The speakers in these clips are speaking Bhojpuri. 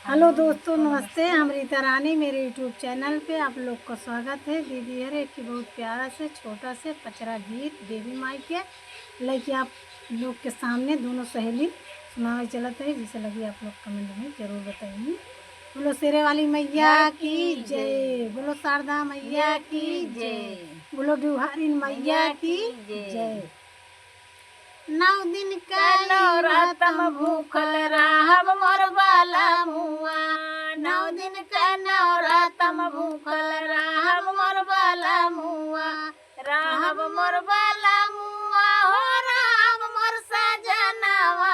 हेलो दोस्तों, नमस्ते। हम रीता रानी, मेरे यूट्यूब चैनल पे आप लोग का स्वागत है। दीदी हरे की बहुत प्यारा से छोटा से पचरा गीत देवी माई के लेके आप लोग के सामने दोनों सहेली सुनावे चलत है। जिसे लगी आप लोग कमेंट में जरूर बताइए। बोलो शेरे वाली मैया की जय, बोलो शारदा मैया की जय, बोलो डुहारी मैया की जय। 9 दिन का नवरातम भूखल रहब मोर बाला मुआ, 9 दिन का नवरातम भूखल रहब मोर बाला मुआ, रहब मोर बाला मुआ हो रहब मोर सजनवा,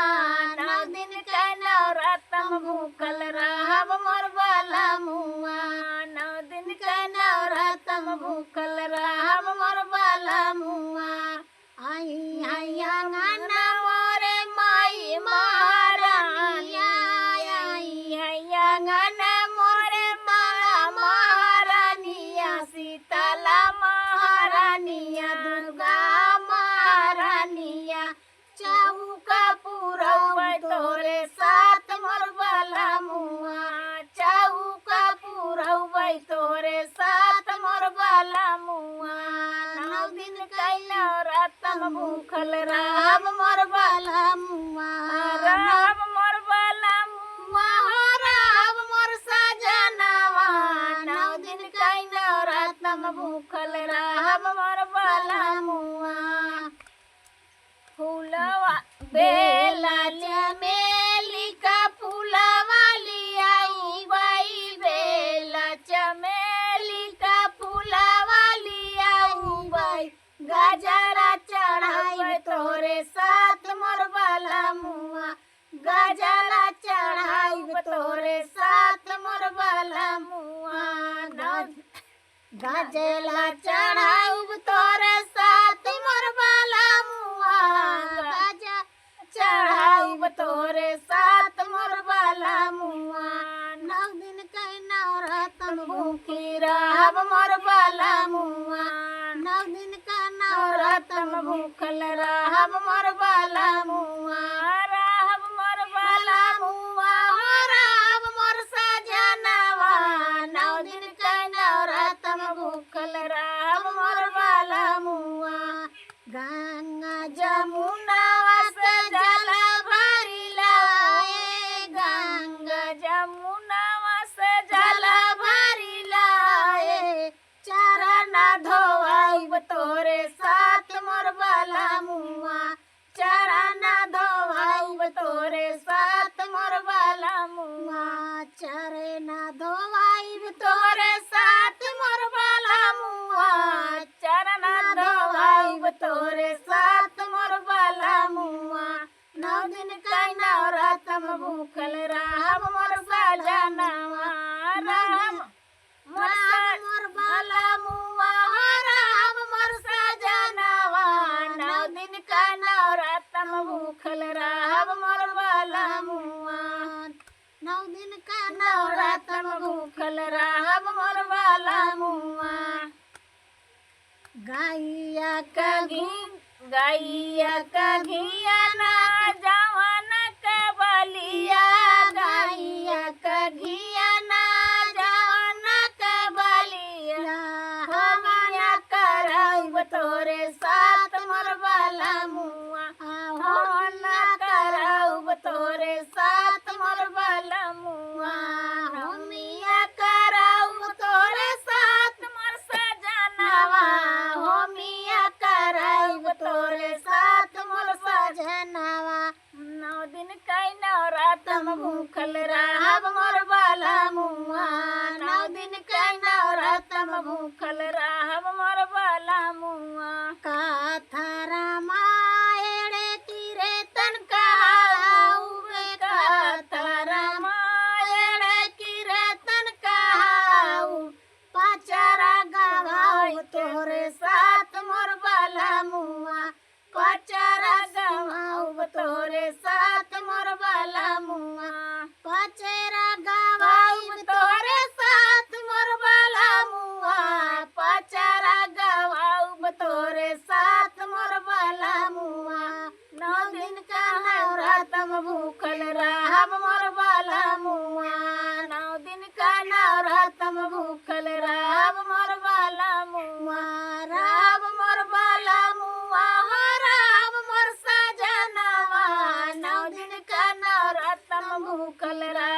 9 दिन का नवरातम भूखल रहब मोर बाला मुआ, 9 दिन का नवरातम भूखल रहब मोर बाला मुआ। आई आई आंगना मोरे माई महारानिया, आई आई आंगना मोरे माला महारानिया, शीतला महारानिया, दुर्गा महारानिया, चौका पुरौबै तोरे साथ मोर बाला मुआ, चौका पुरौबै तोरे साथ मोर बाला मुआ, 9 दिन कैला रातम भूखल रहब मोर बाला मुआ, रहब मोर बाला मुआ हो रहब मोर सजनवा, 9 दिन कैला रातम भूखल रहब मोर बाला मुआ। फूलवा बेला चमेली का फूलवा लियाई बाई, बेला चमेली का फूलवा लियाई बाई, गजरा चढ़ाई तोरे साथ मोर बाला मुआ, गजरा चढ़ाई तोरे साथ मोर बाला मुआ, गजला चढ़ाई तोरे साथ मोर बाला मुआ, गजा चढ़ाई तोरे साथ मोर बाला मुआ, 9 दिन के नवरातम भूखी रहब मोर बाला मुआ, 9 दिन का नवरातम भूखल रहब मोर बाला मुआ, रहब मोर बाला मुआ हो रहब मोर सजनवा, 9 दिन का नवरातम भूखल रहब मोर बाला मुआ। गंगा जमुना से जल भरी लाए, गंगा जमुना से जल भरी लाए, चरण धोआइब तोरे साथ मोर बाला मुआ, चरण धोआइब तोरे साथ मोर बाला मुआ, चरण धोआइब तोरे साथ मोर बाला मुआ, चरण धोआइब तोरे साथ मोर बाला मुआ, 9 दिन का नवरातम भूखल रहब मोर सजनवा, रहब मोर बाला मुआ हो रहब मोर सजनवा, 9 दिन का नवरातम भूखल रहब मोर बाला मुआ, 9 दिन का नवरातम भूखल रहब मोर बाला मुआ। गैया का घिया ना जवन के बलिया, गैया का घिया ना जवन के बलिया, हमारा करब तोरे साथ मोर बाला मुआ, होना करब तोरे साथ मोर बाला मुआ, होमिया करब तोरे साथ मोर सजनवा, होमिया करब तोरे साथ मोर सजनवा, 9 दिन कै नवरातम भूखल रहब मोर बाला मुआ, 9 दिन कै नवरातम भूखल रहब मोर बाला मुआ। कथा रामायण कीर्तन कहाउबे, कथा रामायण कीर्तन कहाउ, पचरा गवाऊ तोरे साथ मोर बाला मुआ, पचरा गवाऊ तोरे साथ मोर बाला मुआ, पचरा गवाऊ तोरे साथ मोर बाला मुआ, पचरा गवाऊ तोरे साथ मोर बाला मुआ, 9 दिन का नवरातम भूखल रहब मोर बाला मुआ। भूखल राम मोर बाला मुआ, राम मोर बाला मुआ हो राम मोर सजनवा, 9 दिन का नवरत्न भूखल राम।